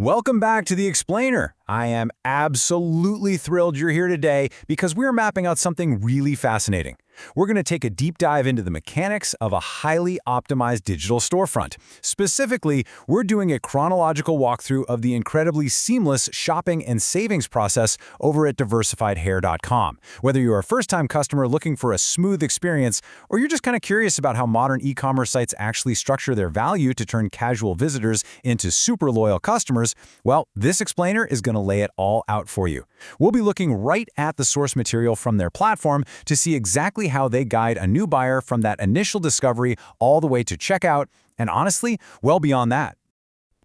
Welcome back to The Explainer. I am absolutely thrilled you're here today because we're mapping out something really fascinating. We're going to take a deep dive into the mechanics of a highly optimized digital storefront. Specifically, we're doing a chronological walkthrough of the incredibly seamless shopping and savings process over at diversifiedhair.com. Whether you're a first-time customer looking for a smooth experience, or you're just kind of curious about how modern e-commerce sites actually structure their value to turn casual visitors into super loyal customers, well, this explainer is going to lay it all out for you. We'll be looking right at the source material from their platform to see exactly how they guide a new buyer from that initial discovery all the way to checkout, and honestly, well beyond that.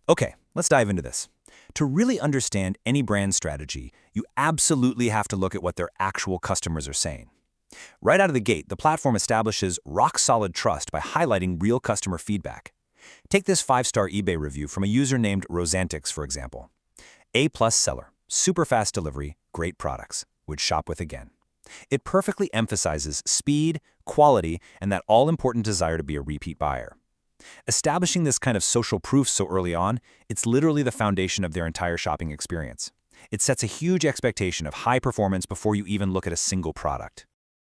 Okay, let's dive into this. To really understand any brand strategy, you absolutely have to look at what their actual customers are saying. Right out of the gate, the platform establishes rock-solid trust by highlighting real customer feedback. Take this 5-star eBay review from a user named Rosantix, for example. A-plus seller, super fast delivery, great products, would shop with again. It perfectly emphasizes speed, quality, and that all-important desire to be a repeat buyer. Establishing this kind of social proof so early on, it's literally the foundation of their entire shopping experience. It sets a huge expectation of high performance before you even look at a single product.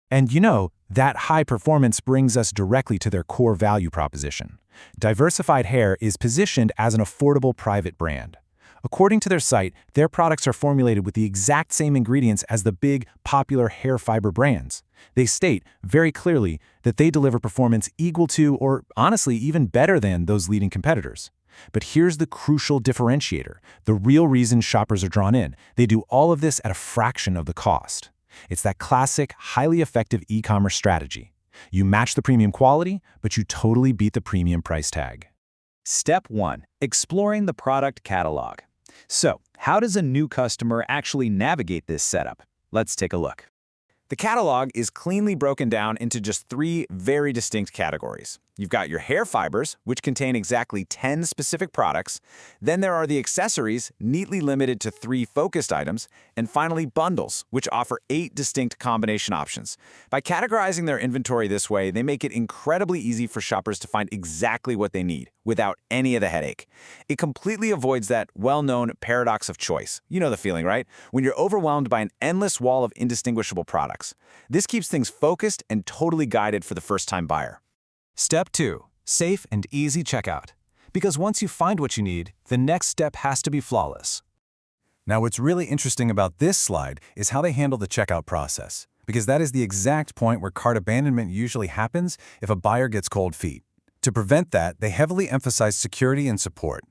And you know, that high performance brings us directly to their core value proposition. Diversified Hair is positioned as an affordable private brand. According to their site, their products are formulated with the exact same ingredients as the big, popular hair fiber brands. They state very clearly that they deliver performance equal to, or honestly even better than, those leading competitors. But here's the crucial differentiator, the real reason shoppers are drawn in. They do all of this at a fraction of the cost. It's that classic, highly effective e-commerce strategy. You match the premium quality, but you totally beat the premium price tag. Step 1. Exploring the product catalog. So, how does a new customer actually navigate this setup? Let's take a look. The catalog is cleanly broken down into just 3 very distinct categories. You've got your hair fibers, which contain exactly 10 specific products. Then there are the accessories, neatly limited to 3 focused items. And finally, bundles, which offer 8 distinct combination options. By categorizing their inventory this way, they make it incredibly easy for shoppers to find exactly what they need, without any of the headache. It completely avoids that well-known paradox of choice. You know the feeling, right? When you're overwhelmed by an endless wall of indistinguishable products. This keeps things focused and totally guided for the first-time buyer. Step 2. Safe and easy checkout. Because once you find what you need, the next step has to be flawless. Now, what's really interesting about this slide is how they handle the checkout process, because that is the exact point where cart abandonment usually happens if a buyer gets cold feet. To prevent that, they heavily emphasize security and support.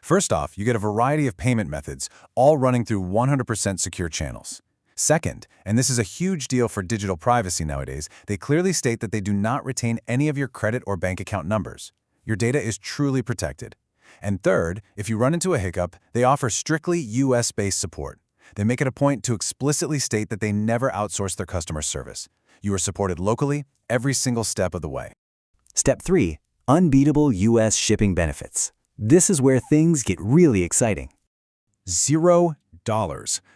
First off, you get a variety of payment methods, all running through 100% secure channels. Second, and this is a huge deal for digital privacy nowadays, they clearly state that they do not retain any of your credit or bank account numbers. Your data is truly protected. And third, if you run into a hiccup, they offer strictly US-based support. They make it a point to explicitly state that they never outsource their customer service. You are supported locally every single step of the way. Step 3. Unbeatable US shipping benefits. This is where things get really exciting. $0.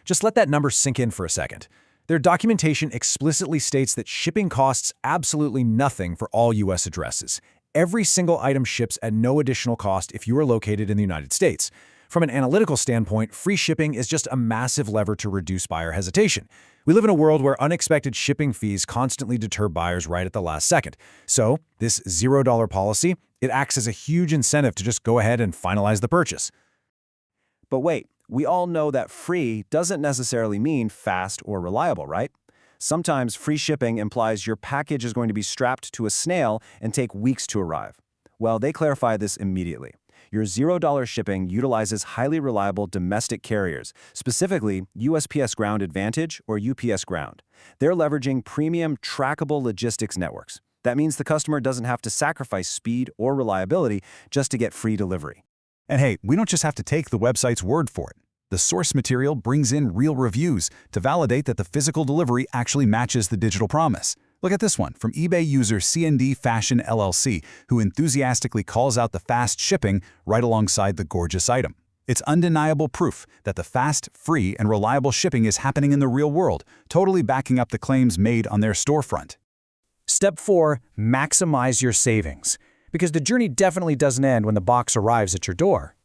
Just let that number sink in for a second. Their documentation explicitly states that shipping costs absolutely nothing for all US addresses. Every single item ships at no additional cost if you are located in the United States. From an analytical standpoint, free shipping is just a massive lever to reduce buyer hesitation. We live in a world where unexpected shipping fees constantly deter buyers right at the last second. So, this $0 policy, it acts as a huge incentive to just go ahead and finalize the purchase. But wait, we all know that free doesn't necessarily mean fast or reliable, right? Sometimes free shipping implies your package is going to be strapped to a snail and take weeks to arrive. Well, they clarify this immediately. Your $0 shipping utilizes highly reliable domestic carriers, specifically USPS Ground Advantage or UPS Ground. They're leveraging premium trackable logistics networks. That means the customer doesn't have to sacrifice speed or reliability just to get free delivery. And hey, we don't just have to take the website's word for it. The source material brings in real reviews to validate that the physical delivery actually matches the digital promise. Look at this one from eBay user CND Fashion LLC, who enthusiastically calls out the fast shipping right alongside the gorgeous item. It's undeniable proof that the fast, free, and reliable shipping is happening in the real world, totally backing up the claims made on their storefront. Step 4. Maximize your savings. Because the journey definitely doesn't end when the box arrives at your door.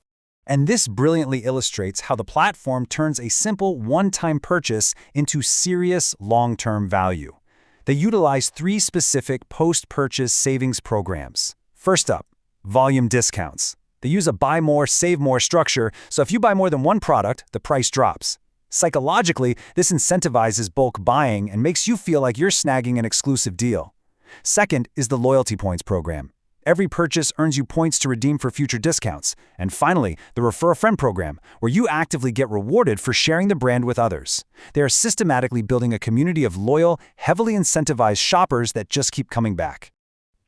And this brilliantly illustrates how the platform turns a simple one-time purchase into serious long-term value. They utilize 3 specific post-purchase savings programs. First up, volume discounts. They use a buy more, save more structure, so if you buy more than one product, the price drops. Psychologically, this incentivizes bulk buying and makes you feel like you're snagging an exclusive deal. Second is the loyalty points program. Every purchase earns you points to redeem for future discounts. And finally, the Refer a Friend program, where you actively get rewarded for sharing the brand with others. They are systematically building a community of loyal, heavily incentivized shoppers that just keep coming back.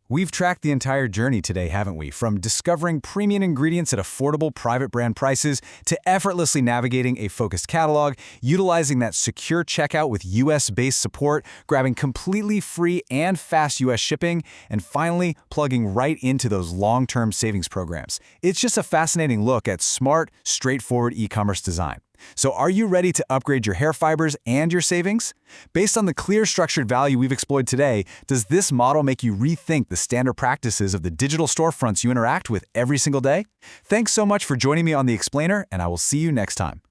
We've tracked the entire journey today, haven't we? From discovering premium ingredients at affordable private brand prices to effortlessly navigating a focused catalog, utilizing that secure checkout with US-based support, grabbing completely free and fast US shipping, and finally plugging right into those long-term savings programs. It's just a fascinating look at smart, straightforward e-commerce design. So are you ready to upgrade your hair fibers and your savings? Based on the clear structured value we've explored today, does this model make you rethink the standard practices of the digital storefronts you interact with every single day? Thanks so much for joining me on The Explainer, and I will see you next time.